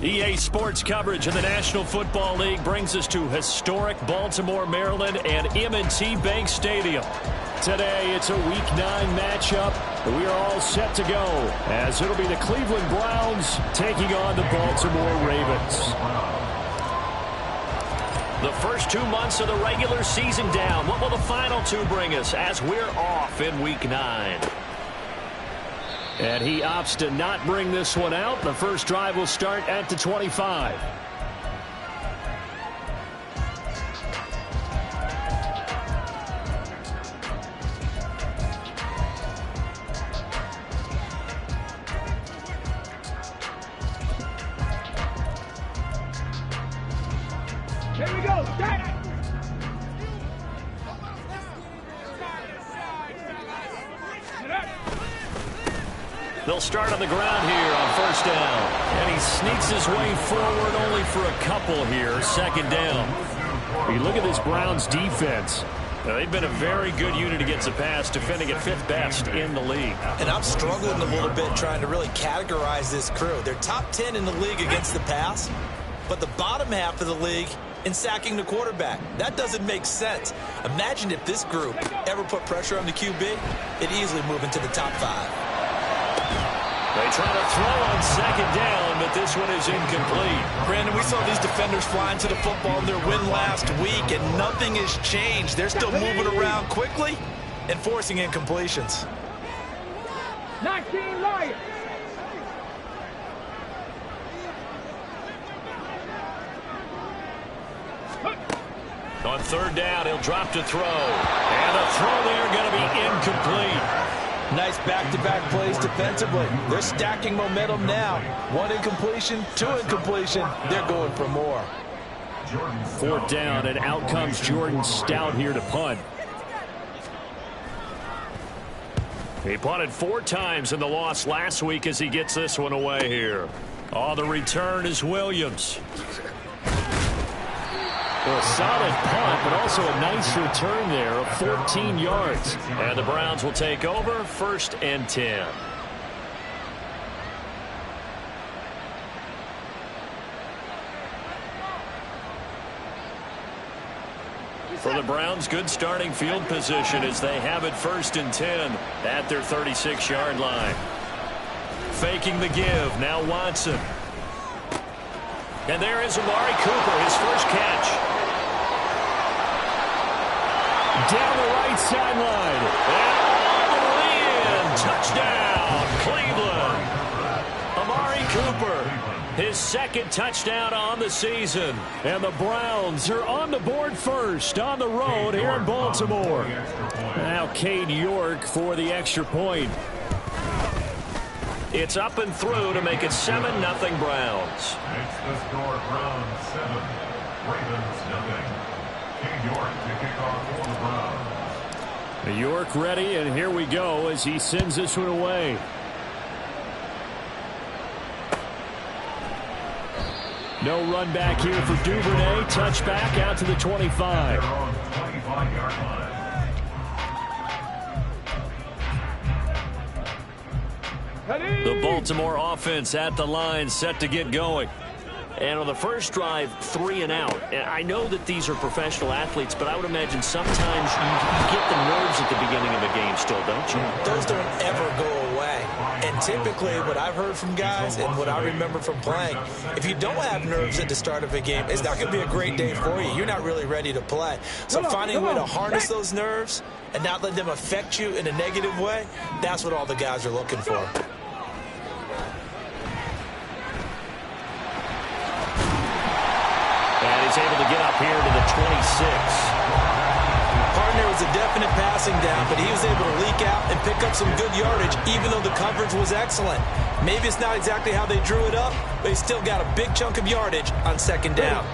EA Sports coverage of the National Football League brings us to historic Baltimore, Maryland and M&T Bank Stadium. Today, it's a Week 9 matchup. We are all set to go as it'll be the Cleveland Browns taking on the Baltimore Ravens. The first 2 months of the regular season down. What will the final 2 bring us as we're off in Week 9? And he opts to not bring this one out. The first drive will start at the 25. Here we go. Start. They'll start on the ground here on first down. And he sneaks his way forward only for a couple here. Second down. You look at this Browns defense. Now, they've been a very good unit against the pass, defending at 5th best in the league. And I'm struggling a little bit trying to really categorize this crew. They're top 10 in the league against the pass, but the bottom half of the league in sacking the quarterback. That doesn't make sense. Imagine if this group ever put pressure on the QB, it'd easily move into the top 5. They try to throw on second down, but this one is incomplete. Brandon, we saw these defenders fly into the football in their win last week, and nothing has changed. They're still moving around quickly and forcing incompletions. 19 Lions. On third down, he'll drop to throw. And the throw there going to be incomplete. Nice back-to-back plays defensively. They're stacking momentum now. 1 incompletion, 2 incompletion. They're going for more. Fourth down, and out comes Jordan Stout here to punt. He punted 4 times in the loss last week as he gets this one away here. Oh, the return is Williams. Well, a solid punt, but also a nice return there of 14 yards. And the Browns will take over, 1st and 10. For the Browns, good starting field position as they have it 1st and 10 at their 36-yard line. Faking the give, now Watson. And there is Amari Cooper, his first catch. Down the right sideline. And all the way in. Touchdown, Cleveland. Amari Cooper, his 2nd touchdown on the season. And the Browns are on the board first on the road here in Baltimore. Now Cade York for the extra point. It's up and through to make it 7-0 Browns. It's the score, Browns 7, Ravens 0. Cade York to kick off for the Browns. York ready, and here we go as he sends this one away. No run back here for Duvernay. Touchback out to the 25. They're on the 25-yard line. The Baltimore offense at the line, set to get going. And on the first drive, 3 and out. And I know that these are professional athletes, but I would imagine sometimes you get the nerves at the beginning of a game still, don't you? Those don't ever go away. And typically what I've heard from guys and what I remember from playing, if you don't have nerves at the start of a game, it's not going to be a great day for you. You're not really ready to play. So finding a way to harness those nerves and not let them affect you in a negative way, that's what all the guys are looking for. He's able to get up here to the 26. Partner was a definite passing down, but he was able to leak out and pick up some good yardage, even though the coverage was excellent. Maybe it's not exactly how they drew it up, but he still got a big chunk of yardage on 2nd down.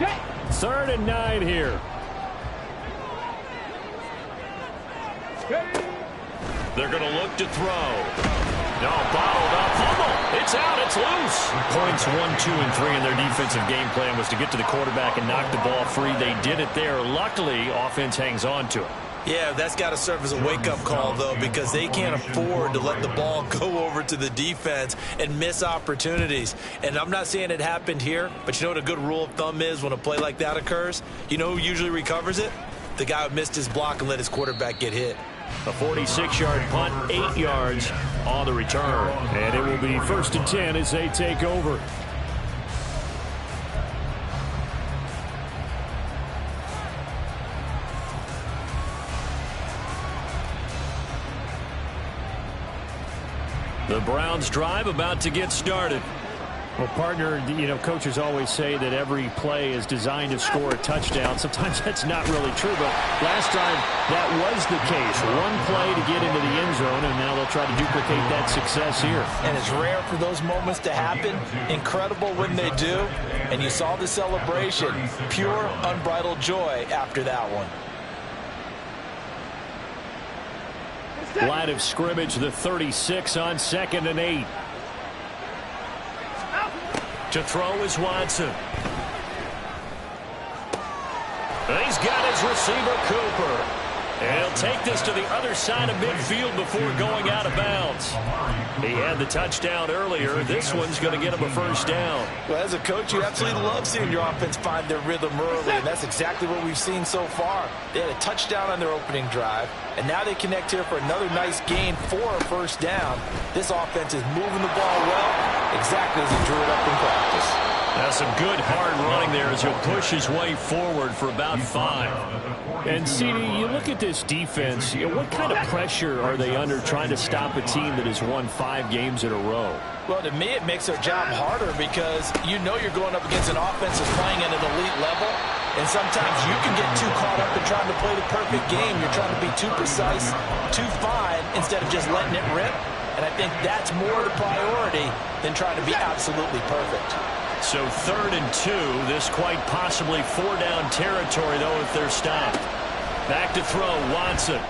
3rd and 9 here. They're going to look to throw. No, bottled up. Fumble. It's out. It's loose. Points 1, 2, and 3 in their defensive game plan was to get to the quarterback and knock the ball free. They did it there. Luckily, offense hangs on to it. Yeah, that's got to serve as a wake-up call, though, because they can't afford to let the ball go over to the defense and miss opportunities. And I'm not saying it happened here, but you know what a good rule of thumb is when a play like that occurs? You know who usually recovers it? The guy who missed his block and let his quarterback get hit. A 46-yard punt, 8 yards on the return. And it will be 1st and 10 as they take over. The Browns drive about to get started. Well, partner, you know, coaches always say that every play is designed to score a touchdown. Sometimes that's not really true, but last time that was the case. One play to get into the end zone, and now they'll try to duplicate that success here. And it's rare for those moments to happen. Incredible when they do. And you saw the celebration. Pure, unbridled joy after that one. Line of scrimmage, the 36 on 2nd and 8. To throw is Watson. He's got his receiver, Cooper. And he'll take this to the other side of midfield before going out of bounds. He had the touchdown earlier. This one's going to get him a 1st down. Well, as a coach, you absolutely love seeing your offense find their rhythm early, and that's exactly what we've seen so far. They had a touchdown on their opening drive, and now they connect here for another nice gain for a 1st down. This offense is moving the ball well, exactly as he drew it up in practice. Now some good hard running there as he'll push his way forward for about 5. And, CD, you look at this defense, you know, what kind of pressure are they under trying to stop a team that has won 5 games in a row? Well, to me, it makes their job harder because you know you're going up against an offense that's playing at an elite level, and sometimes you can get too caught up in trying to play the perfect game. You're trying to be too precise, too fine, instead of just letting it rip. And I think that's more the priority than trying to be absolutely perfect. So 3rd and 2, this quite possibly 4-down territory, though, if they're stopped. Back to throw, Watson.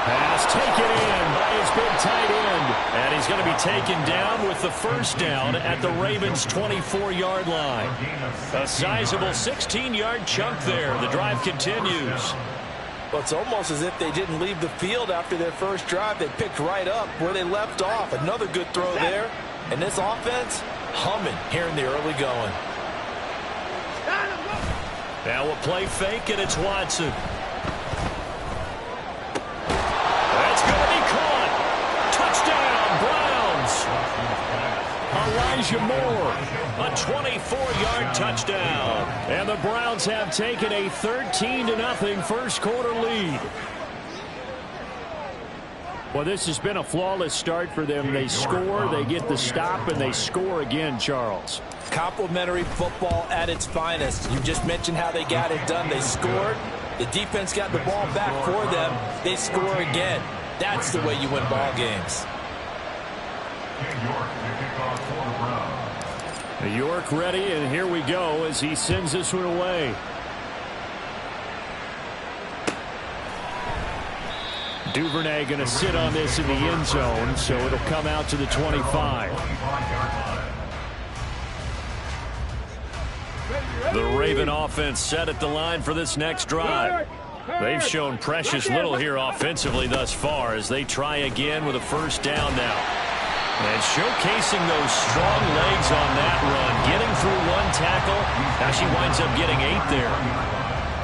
Pass taken in by his big tight end. And he's going to be taken down with the 1st down at the Ravens' 24-yard line. A sizable 16-yard chunk there. The drive continues. Well, it's almost as if they didn't leave the field after their first drive. They picked right up where they left off. Another good throw there. And this offense, humming here in the early going. Now a play fake, and it's Watson. That's going to be caught. Touchdown, Browns. Elijah Moore, a 24-yard touchdown. And the Browns have taken a 13-0 first quarter lead. Well, this has been a flawless start for them. They score, they get the stop, and they score again, Charles. Complimentary football at its finest. You just mentioned how they got it done. They scored. The defense got the ball back for them. They score again. That's the way you win ball games. York ready, and here we go as he sends this one away. Duvernay going to sit on this in the end zone, so it'll come out to the 25. The Raven offense set at the line for this next drive. They've shown precious little here offensively thus far as they try again with a 1st down now. And showcasing those strong legs on that run, getting through 1 tackle. Now she winds up getting 8 there.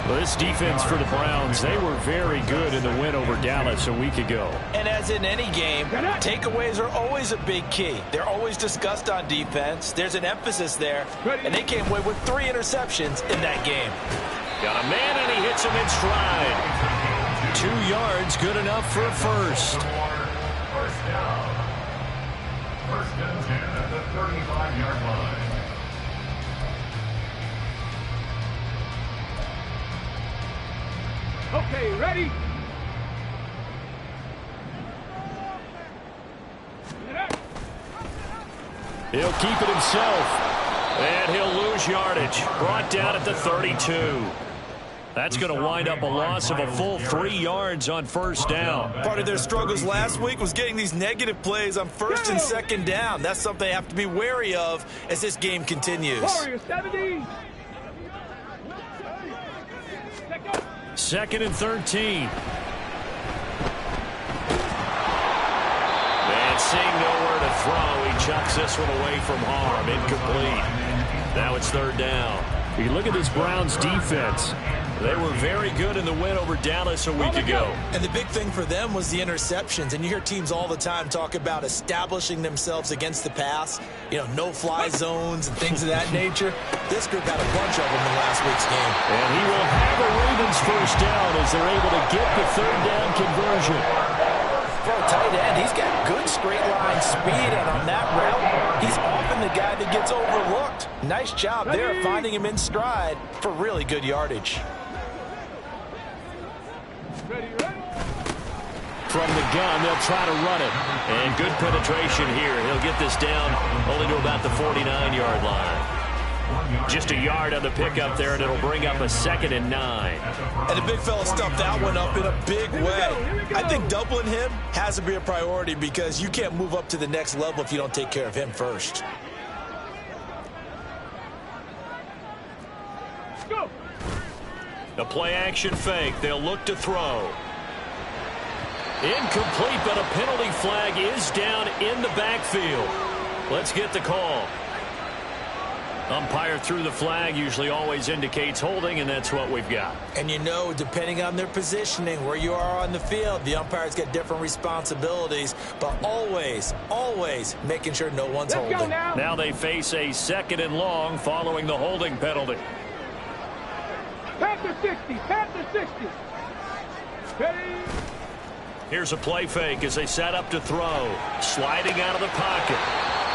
Well, this defense for the Browns, they were very good in the win over Dallas a week ago. And as in any game, takeaways are always a big key. They're always discussed on defense. There's an emphasis there, and they came away with 3 interceptions in that game. Got a man, and he hits him in stride. 2 yards, good enough for a 1st. 1st down. 1st and 10 at the 35-yard line. Okay, ready? He'll keep it himself. And he'll lose yardage. Brought down at the 32. That's going to wind up a loss of a full 3 yards on 1st down. Part of their struggles last week was getting these negative plays on 1st and 2nd down. That's something they have to be wary of as this game continues. Warriors 70. 2nd and 13. And seeing nowhere to throw, he chucks this one away from harm. Incomplete. Now it's 3rd down. You look at this Browns defense. They were very good in the win over Dallas a week ago. And the big thing for them was the interceptions. And you hear teams all the time talk about establishing themselves against the pass, no-fly zones and things of that nature. This group had a bunch of them in last week's game. And he will have a Ravens first down as they're able to get the 3rd down conversion. For a tight end, he's got good straight line speed, and on that route, he's often the guy that gets overlooked. Nice job there finding him in stride for really good yardage. From the gun, they'll try to run it. And good penetration here. He'll get this down only to about the 49-yard line. Just a yard on the pickup there, and it'll bring up a 2nd and 9. And the big fella stuffed that one up in a big way. I think doubling him has to be a priority because you can't move up to the next level if you don't take care of him first. The play-action fake. They'll look to throw. Incomplete, but a penalty flag is down in the backfield. Let's get the call. Umpire threw the flag, usually always indicates holding, and that's what we've got. And depending on their positioning, where you are on the field, the umpires get different responsibilities, but always, always making sure no one's holding. Now they face a 2nd and long following the holding penalty. Past the 60, past the 60. Ready? Here's a play fake as they set up to throw. Sliding out of the pocket.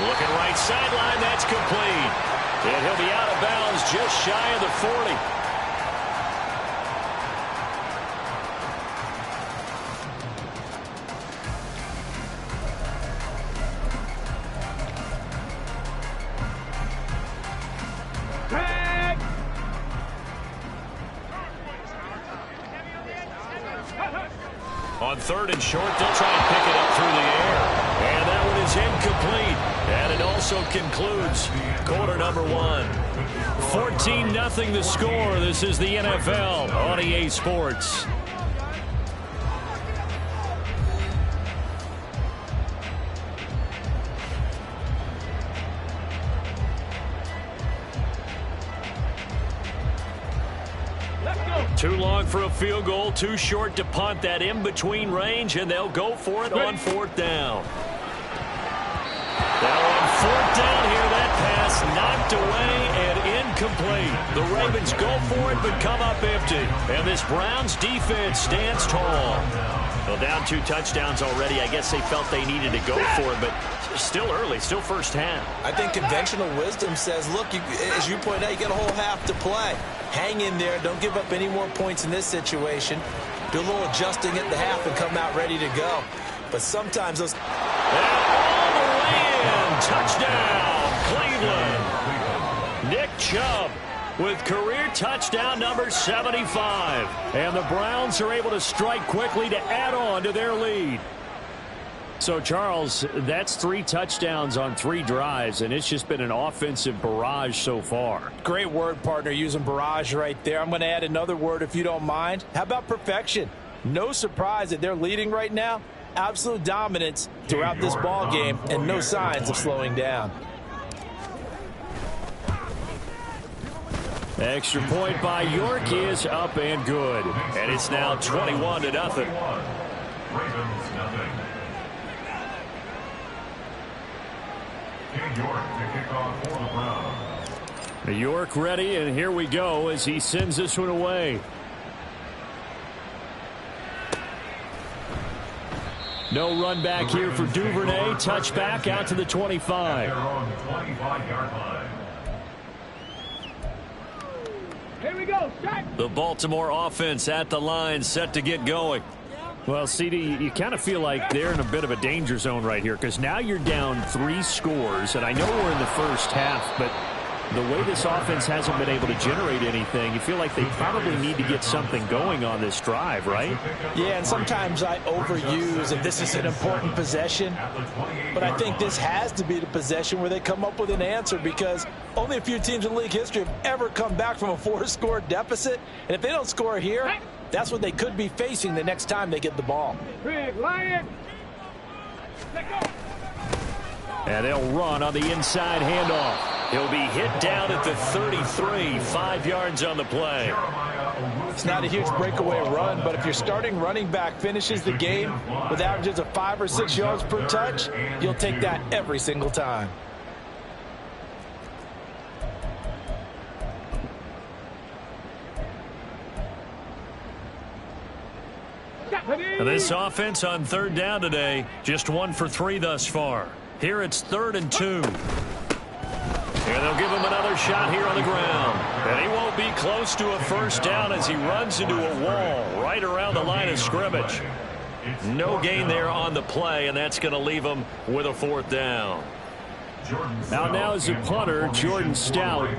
Looking right sideline, that's complete. And he'll be out of bounds just shy of the 40. On 3rd and short, they'll try and pick it up through the air. And that one is incomplete. And it also concludes quarter number 1. 14-0 the score. This is the NFL on EA Sports. Too long for a field goal, too short to punt. That in-between range, and they'll go for it on 4th down. Now on 4th down here, that pass knocked away and incomplete. The Ravens go for it, but come up empty. And this Browns defense stands tall. Well, down 2 touchdowns already. I guess they felt they needed to go for it, but still early, still first half. I think conventional wisdom says, look, as you pointed out, you got a whole half to play. Hang in there. Don't give up any more points in this situation. Do a little adjusting at the half and come out ready to go. But sometimes those... And all the way in. Touchdown, Cleveland. Nick Chubb with career touchdown number 75. And the Browns are able to strike quickly to add on to their lead. So, Charles, that's 3 touchdowns on 3 drives, and it's just been an offensive barrage so far. Great word, partner, using barrage right there. I'm going to add another word if you don't mind. How about perfection? No surprise that they're leading right now. Absolute dominance throughout this ball game and no signs of slowing down. Extra point by York is up and good. And it's now 21-0. Ravens nothing. York to kick off for the Browns. York ready, and here we go as he sends this one away. No run back here for Duvernay. Touchback out to the 25. They're on the 25-yard line. Here we go. Shot. The Baltimore offense at the line, set to get going. Well, CD, you kind of feel like they're in a bit of a danger zone right here because now you're down 3 scores, and I know we're in the first half, but the way this offense hasn't been able to generate anything, you feel like they probably need to get something going on this drive, right? Yeah, and sometimes I overuse if this is an important possession, but I think this has to be the possession where they come up with an answer because only a few teams in league history have ever come back from a 4-score deficit, and if they don't score here, That's what they could be facing the next time they get the ball. Big Lion. Let go. And they'll run on the inside handoff. He'll be hit down at the 33, 5 yards on the play. It's not a huge breakaway run, but if your starting running back finishes the game with averages of 5 or 6 yards per touch, you'll take that every single time. And this offense on third down today, just 1 for 3 thus far. Here it's 3rd and 2. And they'll give him another shot here on the ground. And he won't be close to a first down as he runs into a wall right around the line of scrimmage. No gain there on the play, and that's going to leave him with a 4th down. Out now is the punter, Jordan Stout.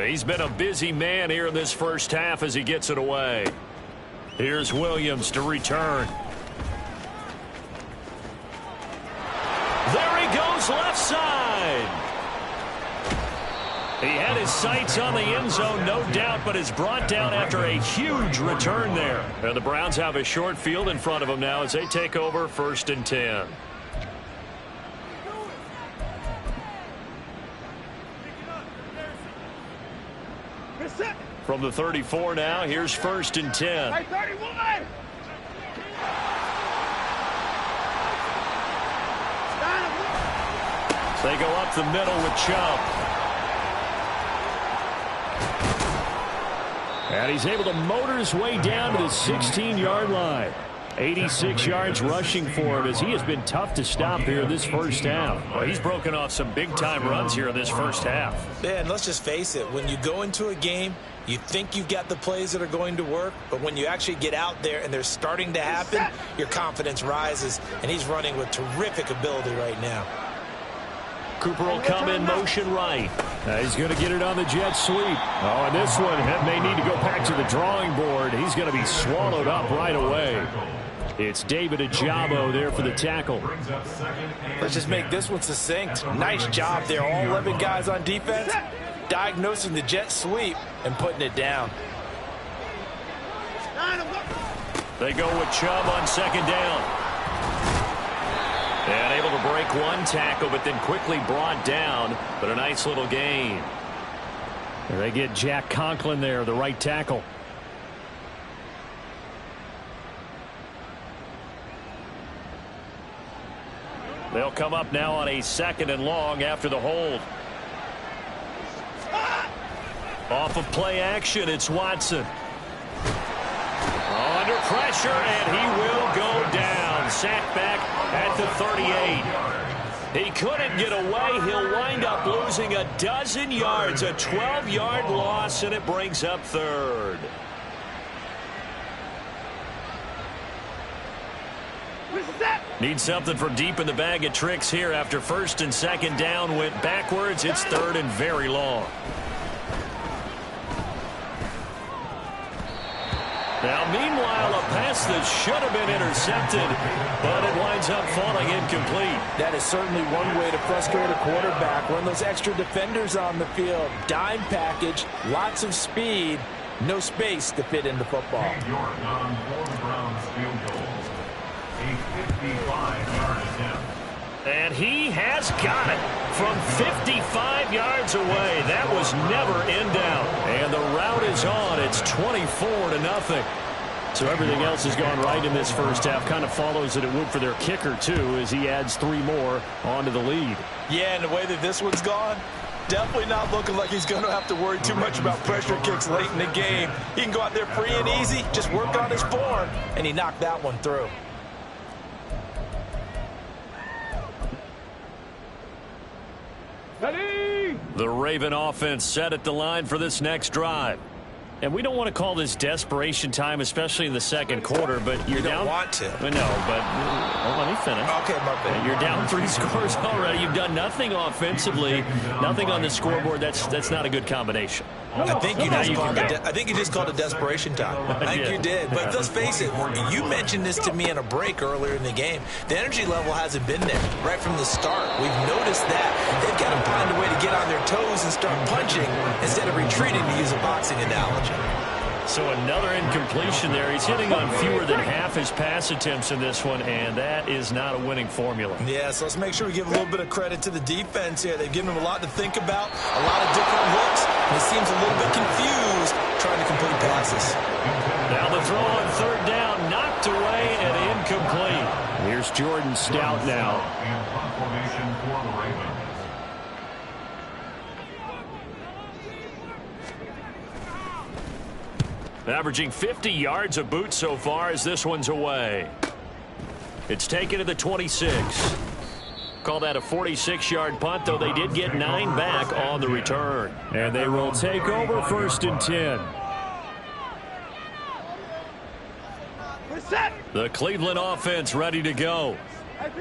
He's been a busy man here in this first half as he gets it away. Here's Williams to return. There he goes, left side. He had his sights on the end zone, no doubt, but is brought down after a huge return there. And the Browns have a short field in front of them now as they take over 1st and 10. From the 34 now, here's 1st and 10. Hey, 31. They go up the middle with Chubb. And he's able to motor his way down to the 16-yard line. 86 yards rushing for him as he has been tough to stop here this first half. Well, he's broken off some big-time runs here in this first half. Yeah, and let's just face it. When you go into a game, you think you've got the plays that are going to work, but when you actually get out there and they're starting to happen, your confidence rises, and he's running with terrific ability right now. Cooper will come in motion right. He's going to get it on the jet sweep. Oh, and this one may need to go back to the drawing board. He's going to be swallowed up right away. It's David Ajabo there for the tackle. Let's just make this one succinct. Nice job there. All 11 guys on defense diagnosing the jet sweep and putting it down. They go with Chubb on 2nd down. And able to break one tackle, but then quickly brought down. But a nice little gain. And they get Jack Conklin there, the right tackle. They'll come up now on a 2nd and long after the hold. Off of play action, it's Watson. Under pressure, and he will go down. Sacked back at the 38. He couldn't get away. He'll wind up losing a dozen yards, a 12-yard loss, and it brings up 3rd. Need something for deep in the bag of tricks here after 1st and 2nd down went backwards. It's 3rd and very long. Now, meanwhile, a pass that should have been intercepted, but it winds up falling incomplete. That is certainly one way to frustrate a quarterback. Run those extra defenders on the field. Dime package, lots of speed, no space to fit in the football. And he has got it from 55 yards away. That was never in doubt. And the route is on. It's 24-0. So everything else has gone right in this first half. Kind of follows that it would for their kicker, too, as he adds 3 more onto the lead. Yeah, and the way that this one's gone, definitely not looking like he's going to have to worry too much about pressure kicks late in the game. He can go out there free and easy, just work on his form, and he knocked that one through. The Raven offense set at the line for this next drive. And we don't want to call this desperation time, especially in the second quarter, but you're down. You don't want to. No, but let me finish. Okay, my bad. You're down 3 scores already. You've done nothing offensively, nothing on the scoreboard. That's not a good combination. I think you just called it desperation time. I think you did. But let's face it, you mentioned this to me in a break earlier in the game. The energy level hasn't been there right from the start. We've noticed that. They've got to find a way to get on their toes and start punching instead of retreating, to use a boxing analogy. So another incompletion there. He's hitting on fewer than half his pass attempts in this one, and that is not a winning formula. Yeah, so let's make sure we give a little bit of credit to the defense here. They've given him a lot to think about, a lot of different looks, and he seems a little bit confused trying to complete passes. Now the throw on third down, knocked away and incomplete. Here's Jordan Stout now. And punt formation for the Ravens. Averaging 50 yards a boot so far as this one's away. It's taken to the 26. Call that a 46-yard punt, though they did get 9 back on the return. And they will take over 1st and 10. The Cleveland offense ready to go.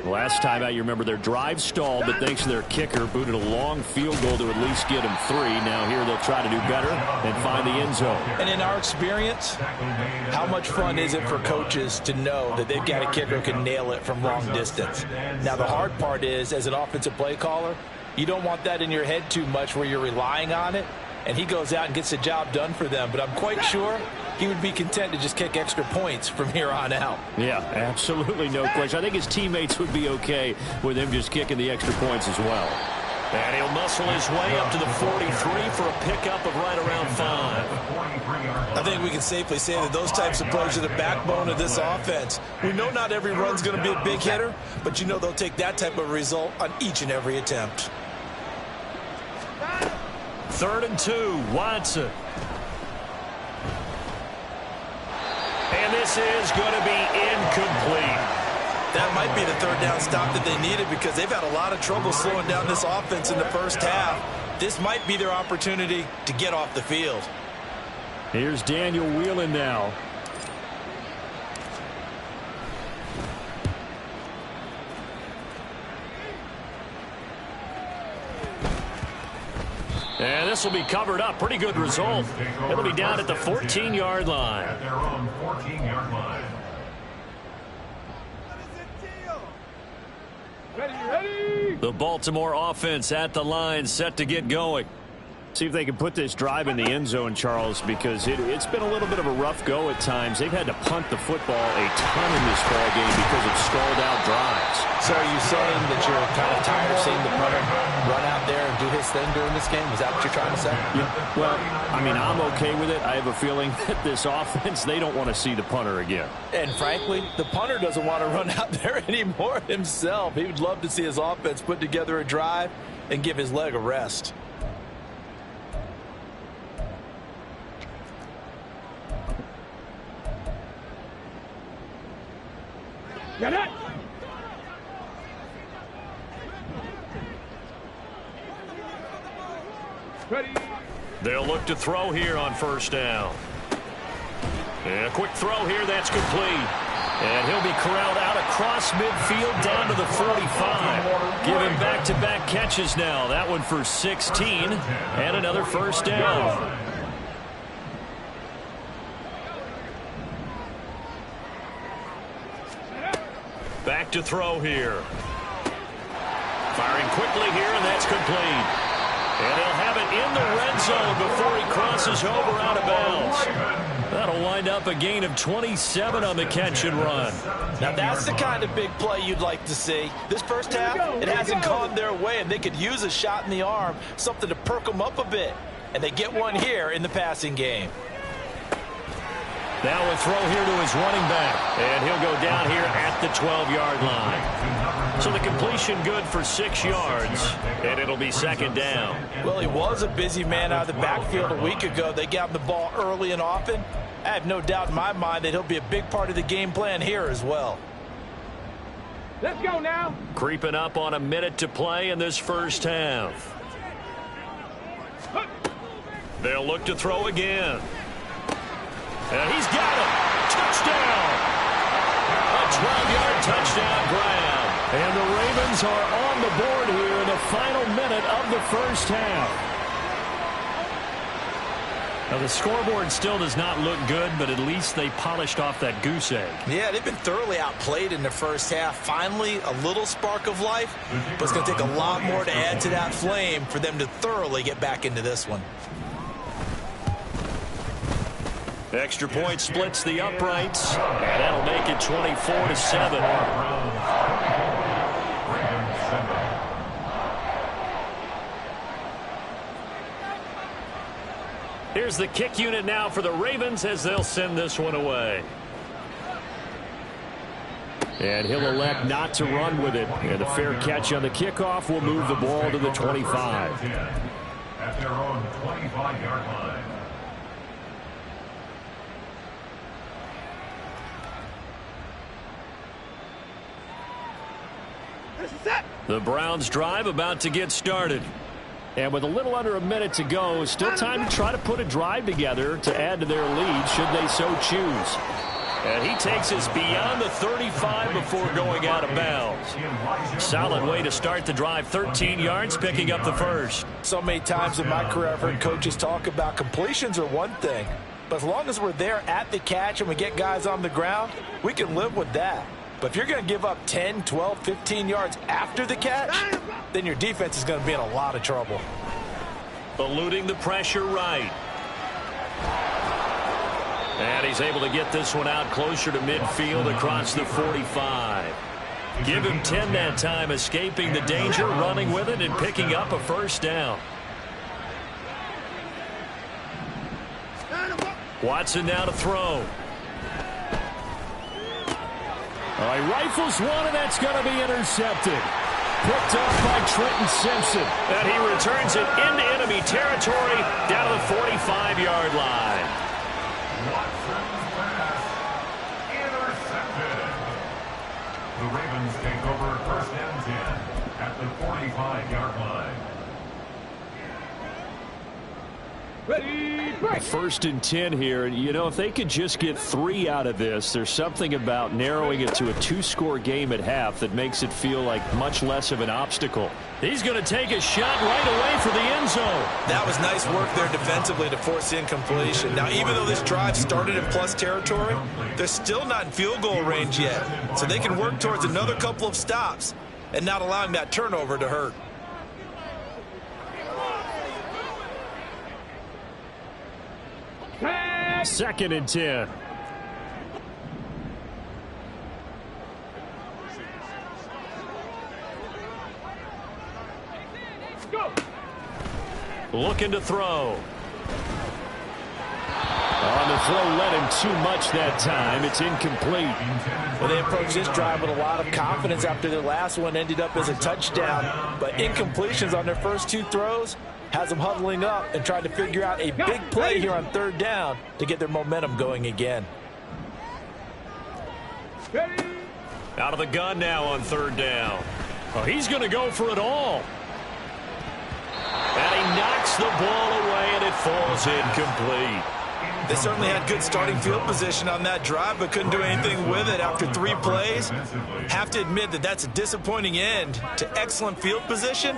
Last time out, you remember their drive stalled, but thanks to their kicker, booted a long field goal to at least get them 3. Now here they'll try to do better and find the end zone. And in our experience, how much fun is it for coaches to know that they've got a kicker who can nail it from long distance? Now, the hard part is, as an offensive play caller, you don't want that in your head too much where you're relying on it, and he goes out and gets the job done for them. But I'm quite sure he would be content to just kick extra points from here on out. Yeah, absolutely no question. I think his teammates would be okay with him just kicking the extra points as well. And he'll muscle his way up to the 43 for a pickup of right around 5. I think we can safely say that those types of plays are the backbone of this offense. We know not every run's going to be a big hitter, but you know they'll take that type of result on each and every attempt. 3rd and 2, Watson. And this is going to be incomplete. That might be the third down stop that they needed because they've had a lot of trouble slowing down this offense in the first half. This might be their opportunity to get off the field. Here's Daniel Whelan now. And this will be covered up. Pretty good result. It'll be down at the 14-yard line. At their own 14-yard line. Ready. The Baltimore offense at the line, set to get going. See if they can put this drive in the end zone, Charles, because it's been a little bit of a rough go at times. They've had to punt the football a ton in this ball game because of stalled-out drives. So are you saying that you're kind of tired of seeing the punter run out there and do his thing during this game? Is that what you're trying to say? Yeah. Well, I mean, I'm okay with it. I have a feeling that this offense, they don't want to see the punter again. And frankly, the punter doesn't want to run out there anymore himself. He would love to see his offense put together a drive and give his leg a rest. Get it. Ready. They'll look to throw here on 1st down. And a quick throw here, that's complete. And he'll be corralled out across midfield down to the 45. Giving back-to-back catches now. That one for 16 and another 1st down. Back to throw here. Firing quickly here, and that's complete. And he'll have it in the red zone before he crosses over out of bounds. That'll wind up a gain of 27 on the catch and run. Now that's the kind of big play you'd like to see. This first half, it hasn't gone their way, and they could use a shot in the arm, something to perk them up a bit. And they get one here in the passing game. Now a throw here to his running back. And he'll go down here at the 12-yard line. So the completion good for 6 yards. And it'll be 2nd down. Well, he was a busy man out of the backfield a week ago. They got him the ball early and often. I have no doubt in my mind that he'll be a big part of the game plan here as well. Let's go now. Creeping up on a minute to play in this first half. They'll look to throw again. And he's got him. Touchdown. A 12-yard touchdown grab. And the Ravens are on the board here in the final minute of the first half. Now, the scoreboard still does not look good, but at least they polished off that goose egg. Yeah, they've been thoroughly outplayed in the first half. Finally, a little spark of life, but it's going to take a lot more to add to that flame for them to thoroughly get back into this one. Extra point splits the uprights, and that'll make it 24-7. Here's the kick unit now for the Ravens as they'll send this one away. And he'll elect not to run with it. And a fair catch on the kickoff will move the ball to the 25. At their own 25-yard line. The Browns drive about to get started. And with a little under a minute to go, still time to try to put a drive together to add to their lead should they so choose. And he takes us beyond the 35 before going out of bounds. Solid way to start the drive. 13 yards, picking up the first. So many times in my career I've heard coaches talk about completions are one thing, but as long as we're there at the catch and we get guys on the ground, we can live with that. But if you're going to give up 10, 12, 15 yards after the catch, then your defense is going to be in a lot of trouble. Eluding the pressure right. And he's able to get this one out closer to midfield across the 45. Give him 10 that time, escaping the danger, running with it, and picking up a first down. Watson now to throw. All right, rifles one, and that's going to be intercepted. Picked up by Trenton Simpson. And he returns it into enemy territory down to the 45-yard line. Watson's pass intercepted. The Ravens take over first and 10 at the 45-yard line. Ready, break. First and 10 here. You know, if they could just get 3 out of this, there's something about narrowing it to a 2-score game at half that makes it feel like much less of an obstacle. He's going to take a shot right away for the end zone. That was nice work there defensively to force incompletion. Now, even though this drive started in plus territory, they're still not in field goal range yet. So they can work towards another couple of stops and not allowing that turnover to hurt. Second and 10. Go. Looking to throw. On the throw, led him too much that time. It's incomplete. Well, they approached this drive with a lot of confidence after their last one ended up as a touchdown. But incompletions on their first 2 throws has them huddling up and trying to figure out a big play here on third down to get their momentum going again. Ready. Out of the gun now on third down. Oh, he's going to go for it all. And he knocks the ball away, and it falls incomplete. They certainly had good starting field position on that drive, but couldn't do anything with it after 3 plays. Have to admit that that's a disappointing end to excellent field position.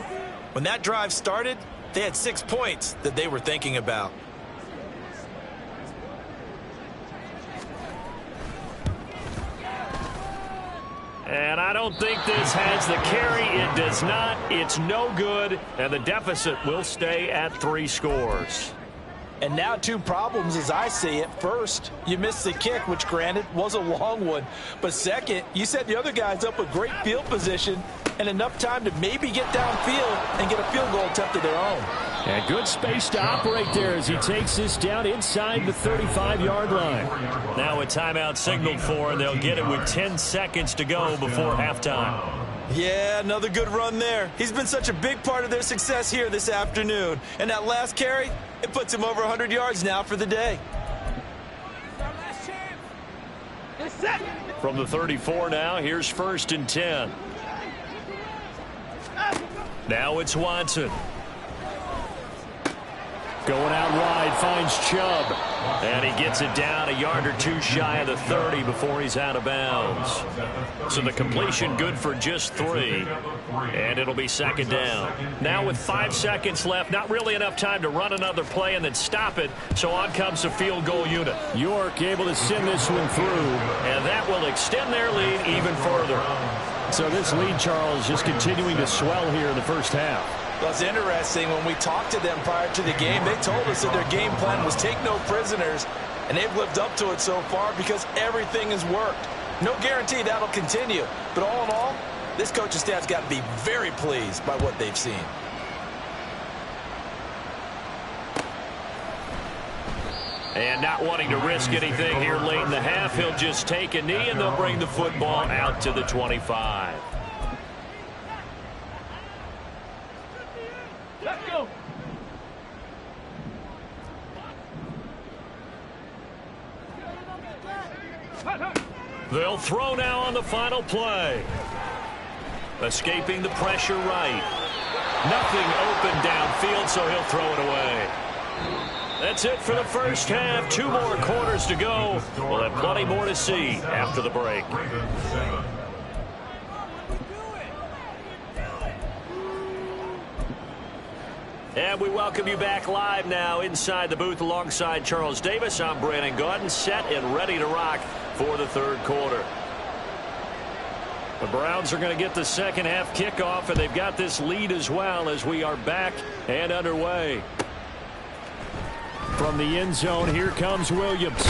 When that drive started, they had 6 points that they were thinking about. And I don't think this has the carry. It does not. It's no good. And the deficit will stay at 3 scores. And now 2 problems as I see it. First, you missed the kick, which granted was a long one. But second, you set the other guys up with great field position and enough time to maybe get downfield and get a field goal attempt of their own. And good space to operate there as he takes this down inside the 35-yard line. Now a timeout signaled for, and they'll get it with 10 seconds to go before halftime. Yeah, another good run there. He's been such a big part of their success here this afternoon. And that last carry, it puts him over 100 yards now for the day. From the 34 now, here's first and 10. Now it's Watson. Going out wide, finds Chubb. And he gets it down a yard or two shy of the 30 before he's out of bounds. So the completion good for just 3. And it'll be second down. Now with 5 seconds left, not really enough time to run another play and then stop it. So on comes the field goal unit. York able to send this one through. And that will extend their lead even further. So this lead, Charles, just continuing to swell here in the first half. Well, it's interesting. When we talked to them prior to the game, they told us that their game plan was take no prisoners, and they've lived up to it so far because everything has worked. No guarantee that'll continue, but all in all, this coaching staff's got to be very pleased by what they've seen. And not wanting to risk anything here late in the half, he'll just take a knee, and they'll bring the football out to the 25. Let's go. They'll throw now on the final play. Escaping the pressure right. Nothing open downfield, so he'll throw it away. That's it for the first half. 2 more quarters to go. We'll have plenty more to see after the break. And we welcome you back live now inside the booth alongside Charles Davis. I'm Brandon Gaudin, set and ready to rock for the third quarter. The Browns are going to get the second half kickoff, and they've got this lead as well as we are back and underway. From the end zone, here comes Williams.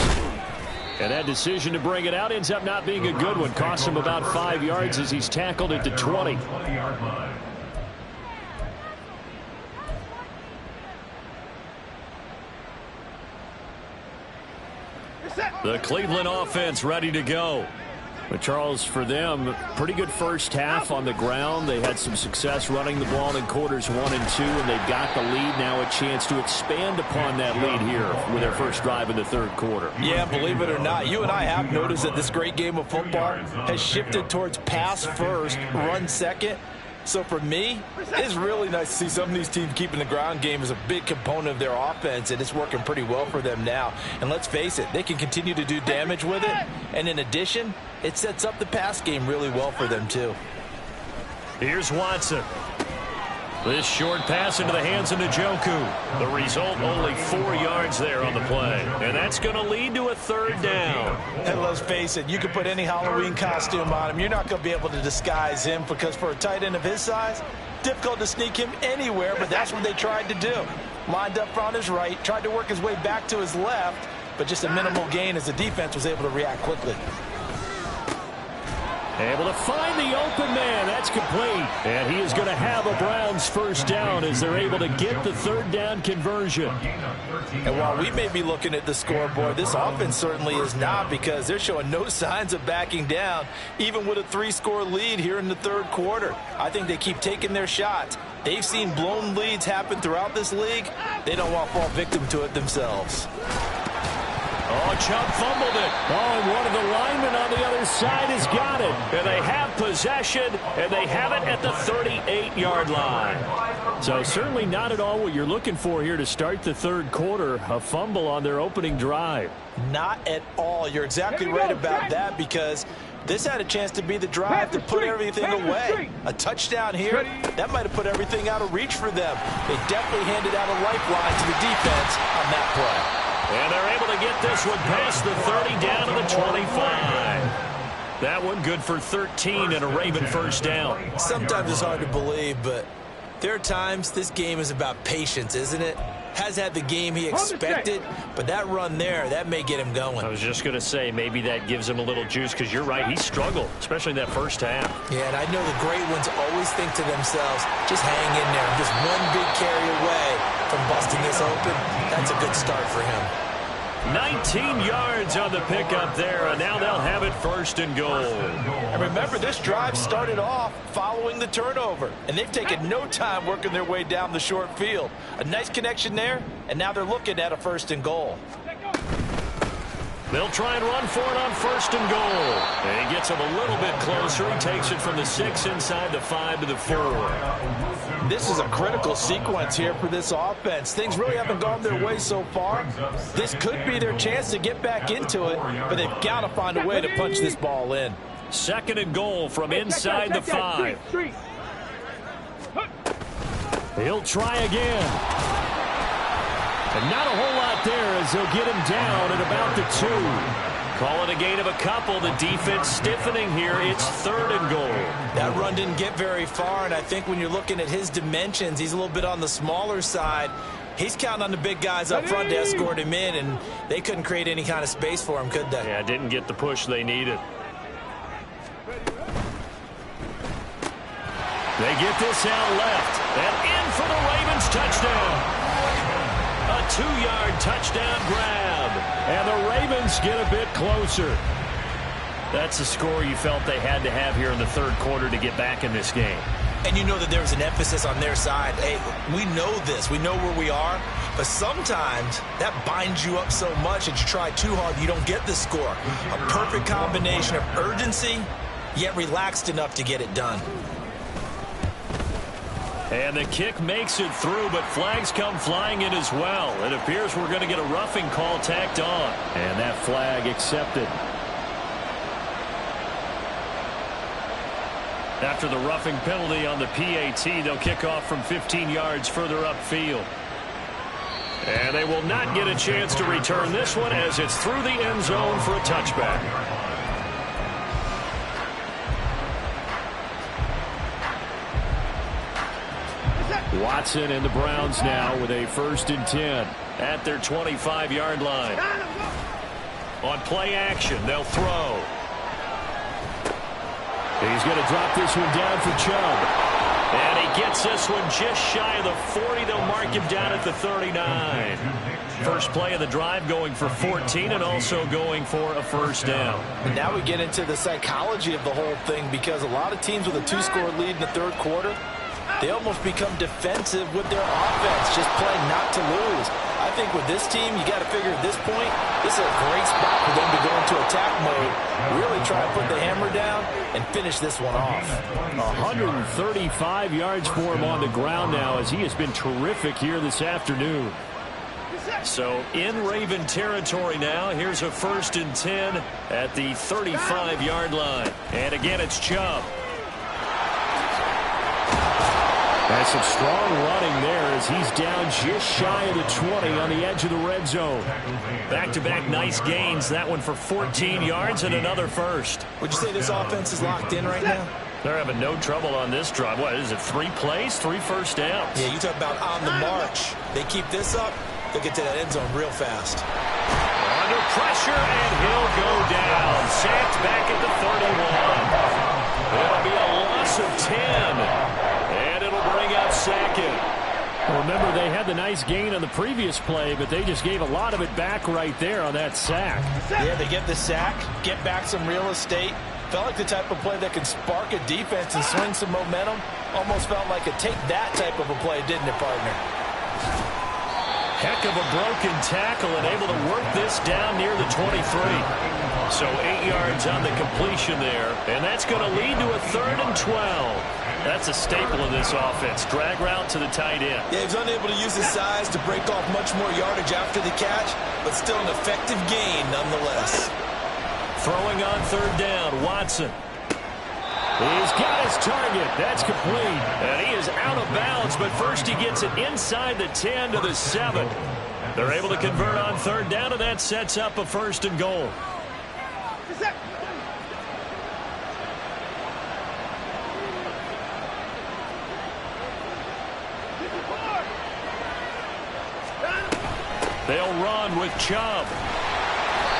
And that decision to bring it out ends up not being a good one. Costs him about 5 yards as he's tackled at the 20. The Cleveland offense ready to go. But Charles, for them, pretty good first half on the ground. They had some success running the ball in quarters 1 and 2, and they've got the lead now, a chance to expand upon that lead here with their first drive in the third quarter. Yeah, believe it or not, you and I have noticed that this great game of football has shifted towards pass first, run second. So for me, it's really nice to see some of these teams keeping the ground game as a big component of their offense, and it's working pretty well for them now. And let's face it, they can continue to do damage with it. And in addition, it sets up the pass game really well for them too. Here's Watson. This short pass into the hands of Njoku. The result, only 4 yards there on the play. And that's going to lead to a third down. And let's face it, you can put any Halloween costume on him. You're not going to be able to disguise him because for a tight end of his size, difficult to sneak him anywhere, but that's what they tried to do. Lined up on his right, tried to work his way back to his left, but just a minimal gain as the defense was able to react quickly. Able to find the open man. That's complete. And he is going to have a Browns first down as they're able to get the third down conversion. And while we may be looking at the scoreboard, this offense certainly is not, because they're showing no signs of backing down, even with a 3-score lead here in the third quarter. I think they keep taking their shots. They've seen blown leads happen throughout this league. They don't want to fall victim to it themselves. Oh, Chubb fumbled it. Oh, and one of the linemen on the other side has got it. And they have possession, and they have it at the 38-yard line. So certainly not at all what you're looking for here to start the third quarter. A fumble on their opening drive. Not at all. You're exactly right about that, because this had a chance to be the drive to put everything away. A touchdown here, that might have put everything out of reach for them. They definitely handed out a lifeline to the defense on that play. And they're able to get this one past the 30 down to the 25. That one good for 13 and a Raven first down. Sometimes it's hard to believe, but there are times this game is about patience, isn't it? Has had the game he expected, but that run there, that may get him going. I was just going to say, maybe that gives him a little juice, because you're right, he struggled, especially in that first half. Yeah, and I know the great ones always think to themselves, just hang in there. Just one big carry away from busting this open. That's a good start for him. 19 yards on the pickup there, and now they'll have it first and goal. And remember, this drive started off following the turnover, and they've taken no time working their way down the short field. A nice connection there, and now they're looking at a first and goal. They'll try and run for it on 1st and goal. And he gets him a little bit closer. He takes it from the 6 inside the 5 to the 4. This is a critical sequence here for this offense. Things really haven't gone their way so far. This could be their chance to get back into it, but they've got to find a way to punch this ball in. 2nd and goal from inside the 5. He'll try again. And not a whole lot there as they'll get him down at about the 2. Call it a gain of a couple. The defense stiffening here. It's 3rd and goal. That run didn't get very far, and I think when you're looking at his dimensions, he's a little bit on the smaller side. He's counting on the big guys up front to escort him in, and they couldn't create any kind of space for him, could they? Yeah, didn't get the push they needed. They get this out left. And in for the Ravens touchdown. A 2-yard touchdown grab. And the Ravens get a bit closer. That's a score you felt they had to have here in the 3rd quarter to get back in this game. And you know that there was an emphasis on their side. Hey, we know this. We know where we are. But sometimes that binds you up so much that you try too hard, you don't get the score. A perfect combination of urgency, yet relaxed enough to get it done. And the kick makes it through, but flags come flying in as well. It appears we're going to get a roughing call tacked on. And that flag accepted. After the roughing penalty on the PAT, they'll kick off from 15 yards further upfield. And they will not get a chance to return this one as it's through the end zone for a touchback. Watson and the Browns now with a 1st and 10 at their 25-yard line. On play action, they'll throw. He's going to drop this one down for Chubb. And he gets this one just shy of the 40. They'll mark him down at the 39. First play of the drive going for 14 and also going for a 1st down. And now we get into the psychology of the whole thing, because a lot of teams with a 2-score lead in the 3rd quarter, they almost become defensive with their offense, just playing not to lose. I think with this team, you got to figure at this point, this is a great spot for them to go into attack mode, really try to put the hammer down and finish this one off. 135 yards for him on the ground now, as he has been terrific here this afternoon. So in Raven territory now. Here's a 1st and 10 at the 35-yard line. And again, it's Chubb. That's some strong running there as he's down just shy of the 20 on the edge of the red zone. Back-to-back nice gains. That one for 14 yards and another 1st. Would you say this offense is locked in right now? They're having no trouble on this drive. What is it, 3 plays, 3 1st downs? Yeah, you talk about on the march. They keep this up, they'll get to that end zone real fast. Under pressure, and he'll go down. Sacked back at the 31. It'll be a loss of 10. And it'll bring out Sackett. Remember, they had the nice gain on the previous play, but they just gave a lot of it back right there on that sack. Yeah, they get the sack, get back some real estate. Felt like the type of play that can spark a defense and swing some momentum. Almost felt like a take-that type of a play, didn't it, partner? Heck of a broken tackle and able to work this down near the 23. So 8 yards on the completion there. And that's going to lead to a 3rd and 12. That's a staple of this offense. Drag route to the tight end. Yeah, he's unable to use his size to break off much more yardage after the catch, but still an effective gain nonetheless. Throwing on 3rd down, Watson. He's got his target. That's complete. And he is out of bounds, but first he gets it inside the 10 to the 7. They're able to convert on 3rd down, and that sets up a 1st and goal. They'll run with Chubb.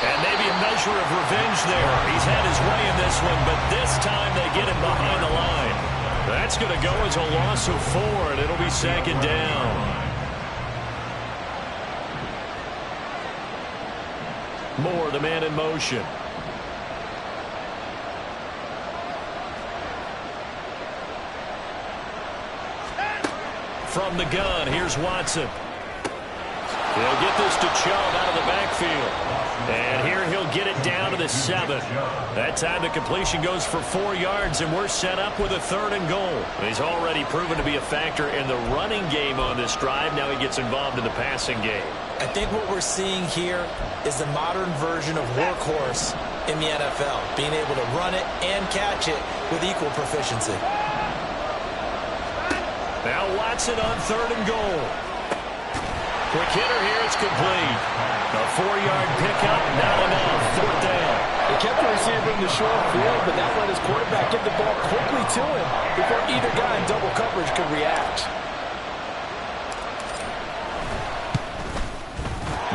And maybe a measure of revenge there. He's had his way in this one, but this time they get him behind the line. That's going to go as a loss of 4, and it'll be 2nd down. Moore, the man in motion. From the gun, here's Watson. They'll get this to Chubb out of the backfield. And here he'll get it down to the 7. That time the completion goes for 4 yards, and we're set up with a 3rd and goal. He's already proven to be a factor in the running game on this drive. Now he gets involved in the passing game. I think what we're seeing here is the modern version of workhorse in the NFL, being able to run it and catch it with equal proficiency. Now Watson on 3rd and goal. Quick hitter here, it's complete. A 4-yard pickup, not enough. 4th down. They kept the receiver in the short field, but that let his quarterback get the ball quickly to him before either guy in double coverage could react.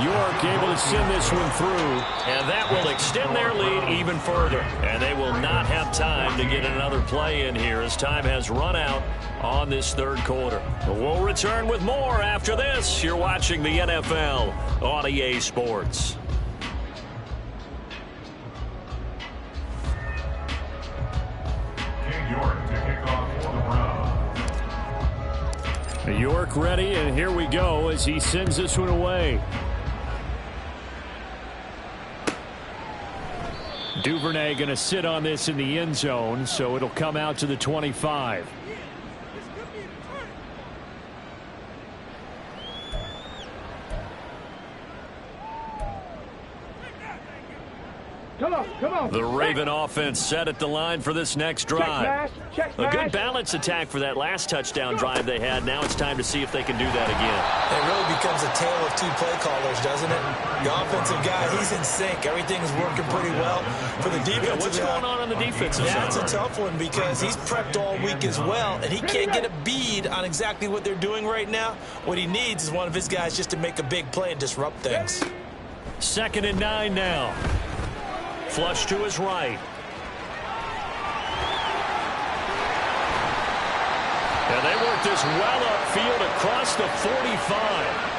York able to send this one through. And that will extend their lead even further. And they will not have time to get another play in here as time has run out on this 3rd quarter. We'll return with more after this. You're watching the NFL on EA Sports. York to kick off for the Browns. York ready, and here we go as he sends this one away. Duvernay going to sit on this in the end zone, so it'll come out to the 25. Come on. The Raven offense set at the line for this next drive. A good balance attack for that last touchdown drive they had. Now it's time to see if they can do that again. It really becomes a tale of 2 play callers, doesn't it? The offensive guy, he's in sync. Everything's working pretty well. For the defensive what's going on the defensive side? That's a tough one because he's prepped all week as well, and he can't get a bead on exactly what they're doing right now. What he needs is one of his guys just to make a big play and disrupt things. 2nd and 9 now. Flush to his right. And they work this well upfield across the 45.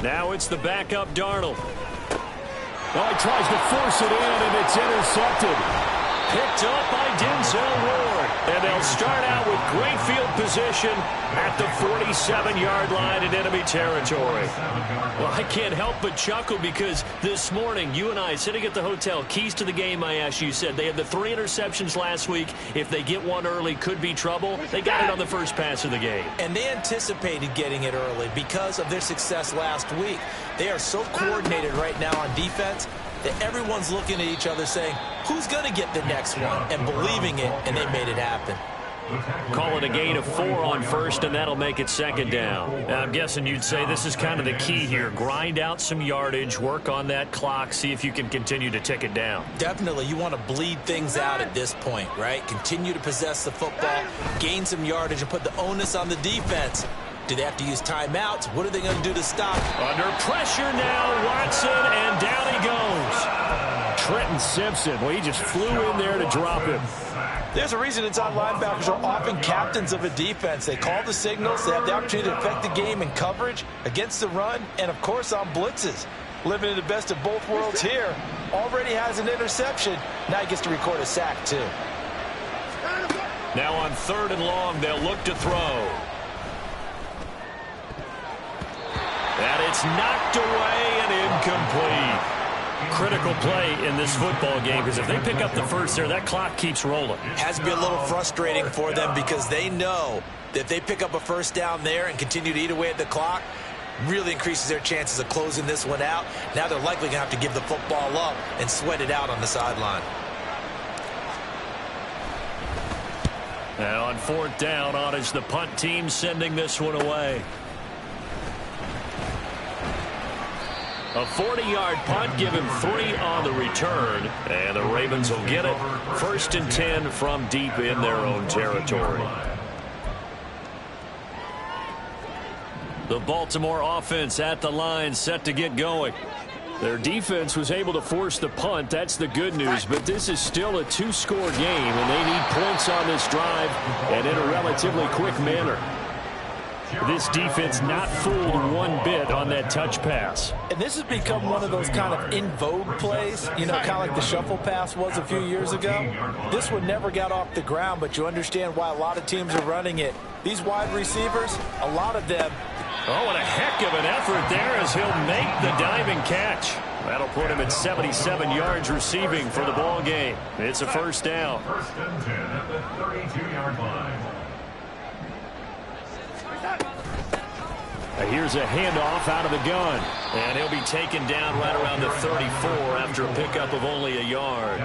Now it's the backup Darnold. Oh, he tries to force it in, and it's intercepted. Picked up by Denzel Ward. And they'll start out with great field position at the 47-yard line in enemy territory. Well, I can't help but chuckle because this morning, you and I sitting at the hotel, keys to the game, I asked you, said they had the 3 interceptions last week. If they get one early, could be trouble. They got it on the first pass of the game. And they anticipated getting it early because of their success last week. They are so coordinated right now on defense that everyone's looking at each other saying, who's going to get the next one? And believing it, and they made it happen. Call it a gain of 4 on first, and that'll make it 2nd down. Now, I'm guessing you'd say this is kind of the key here. Grind out some yardage, work on that clock, see if you can continue to tick it down. Definitely, you want to bleed things out at this point, right? Continue to possess the football, gain some yardage, and put the onus on the defense. Do they have to use timeouts? What are they going to do to stop? Under pressure now, Watson, and down he goes. Trenton Simpson, well, he just flew in there to drop him. There's a reason inside linebackers are often captains of a defense. They call the signals. They have the opportunity to affect the game in coverage, against the run, and, of course, on blitzes. Living in the best of both worlds here. Already has an interception. Now he gets to record a sack, too. Now on 3rd and long, they'll look to throw. And it's knocked away and incomplete. Critical play in this football game because if they pick up the first there, that clock keeps rolling. Has to be a little frustrating for them because they know that if they pick up a first down there and continue to eat away at the clock, really increases their chances of closing this one out. Now they're likely going to have to give the football up and sweat it out on the sideline. Now on 4th down, on is the punt team sending this one away. A 40-yard punt, give him 3 on the return, and the Ravens will get it. 1st and 10 from deep in their own territory. The Baltimore offense at the line, set to get going. Their defense was able to force the punt. That's the good news. But this is still a two-score game, and they need points on this drive and in a relatively quick manner. This defense not fooled one bit on that touch pass. And this has become one of those kind of in vogue plays, you know, kind of like the shuffle pass was a few years ago. This one never got off the ground, but you understand why a lot of teams are running it. These wide receivers, a lot of them. Oh, and a heck of an effort there as he'll make the diving catch. That'll put him at 77 yards receiving for the ball game. It's a first down. First and 10 at the 32-yard line. Here's a handoff out of the gun. And he'll be taken down right around the 34 after a pickup of only a yard.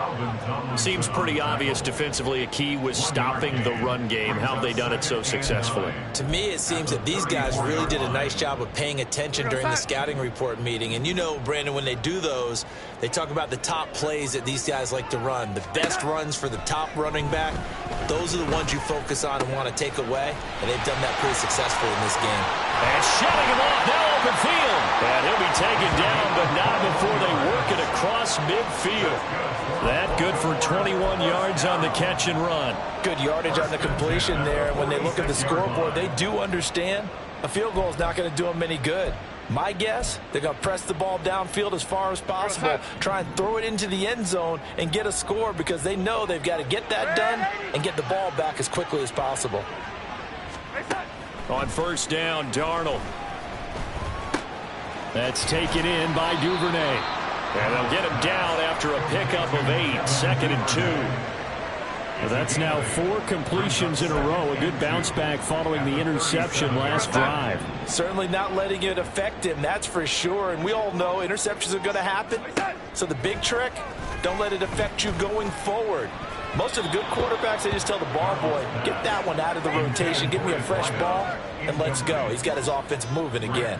Seems pretty obvious defensively a key was stopping the run game. How have they done it so successfully? To me, it seems that these guys really did a nice job of paying attention during the scouting report meeting. And you know, Brandon, when they do those, they talk about the top plays that these guys like to run. The best runs for the top running back, those are the ones you focus on and want to take away. And they've done that pretty successfully in this game. And shutting him off, now open field. And he'll be taken down, but not before they work it across midfield. That good for 21 yards on the catch and run. Good yardage on the completion there. And when they look at the scoreboard, they do understand a field goal is not going to do them any good. My guess, they're going to press the ball downfield as far as possible, try and throw it into the end zone and get a score because they know they've got to get that done and get the ball back as quickly as possible. On first down, Darnold. That's taken in by Duvernay. And they'll get him down after a pickup of 8, 2nd and 2. Well, that's now 4 completions in a row. A good bounce back following the interception last drive. Certainly not letting it affect him, that's for sure. And we all know interceptions are going to happen. So the big trick, don't let it affect you going forward. Most of the good quarterbacks, they just tell the ball boy, get that one out of the rotation, give me a fresh ball, and let's go. He's got his offense moving again.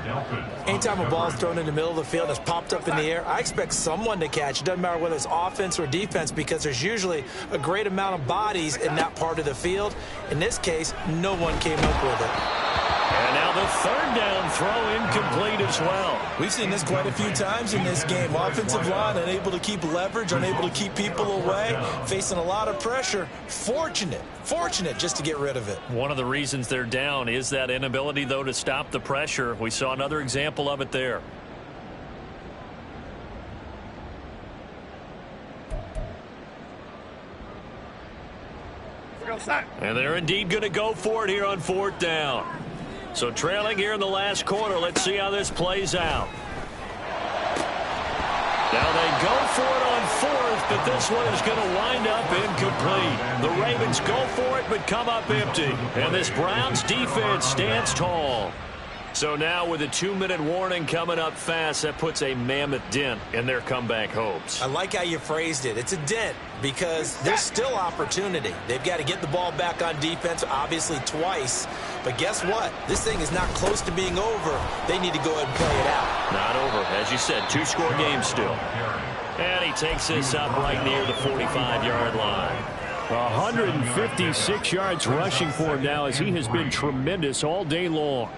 Anytime a ball is thrown in the middle of the field and it's popped up in the air, I expect someone to catch. It doesn't matter whether it's offense or defense because there's usually a great amount of bodies in that part of the field. In this case, no one came up with it. And now the third down throw incomplete as well. We've seen this quite a few times in this game. Offensive line unable to keep leverage, unable to keep people away, facing a lot of pressure. Fortunate just to get rid of it. One of the reasons they're down is that inability, though, to stop the pressure. We saw another example of it there. And they're indeed going to go for it here on 4th down. So trailing here in the last quarter. Let's see how this plays out. Now they go for it on 4th, but this one is going to wind up incomplete. The Ravens go for it, but come up empty. And this Browns defense stands tall. So now with a 2-minute warning coming up fast, that puts a mammoth dent in their comeback hopes. I like how you phrased it. It's a dent because there's still opportunity. They've got to get the ball back on defense, obviously twice. But guess what? This thing is not close to being over. They need to go ahead and play it out. Not over. As you said, 2-score game still. And he takes this up right near the 45-yard line. 156 yards rushing for him now as he has been tremendous all day long.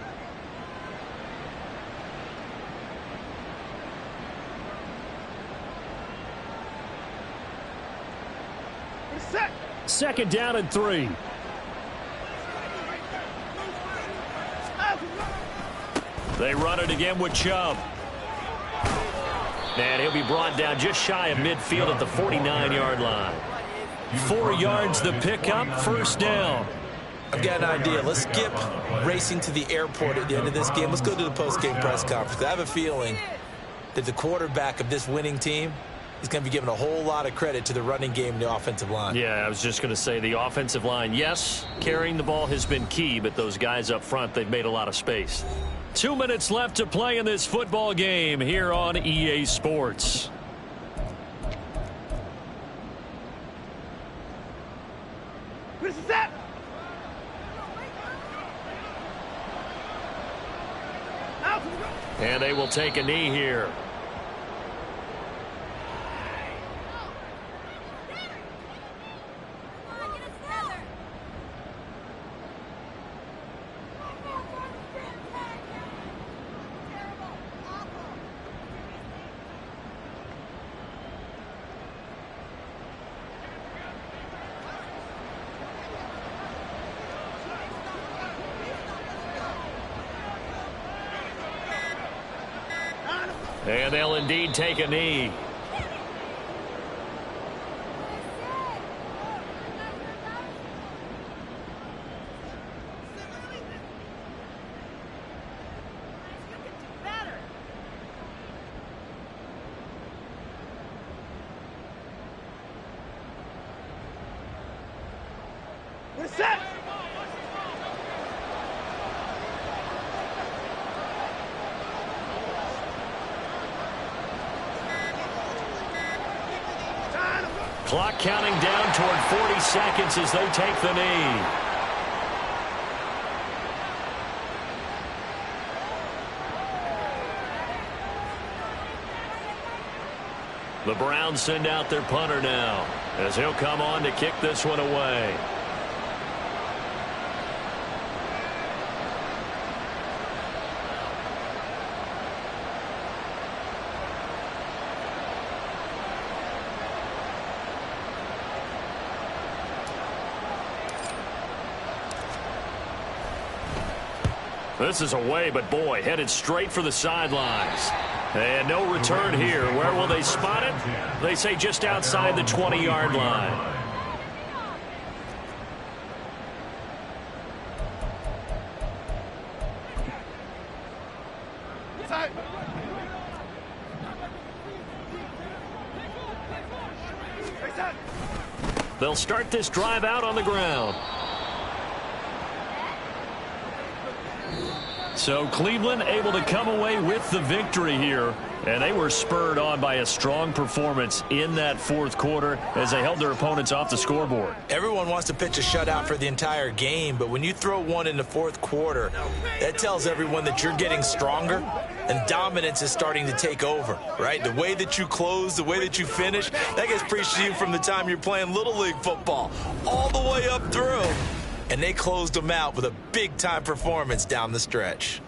Second down and 3. They run it again with Chubb. And he'll be brought down just shy of midfield at the 49-yard line. 4 yards the pickup, first down. I've got an idea. Let's skip racing to the airport at the end of this game. Let's go to the post-game press conference. I have a feeling that the quarterback of this winning team is going to be given a whole lot of credit to the running game and the offensive line. Yeah, I was just going to say the offensive line, yes, carrying the ball has been key, but those guys up front, they've made a lot of space. 2 minutes left to play in this football game here on EA Sports. And they will take a knee here. And they'll indeed take a knee. Set. Clock counting down toward 40 seconds as they take the knee. The Browns send out their punter now as he'll come on to kick this one away. This is away, but boy, headed straight for the sidelines. And no return here. Where will they spot it? They say just outside the 20-yard line. They'll start this drive out on the ground. So Cleveland able to come away with the victory here. And they were spurred on by a strong performance in that fourth quarter as they held their opponents off the scoreboard. Everyone wants to pitch a shutout for the entire game, but when you throw one in the fourth quarter, that tells everyone that you're getting stronger and dominance is starting to take over, right? The way that you close, the way that you finish, that gets preached to you from the time you're playing Little League football all the way up through. And they closed them out with a big-time performance down the stretch.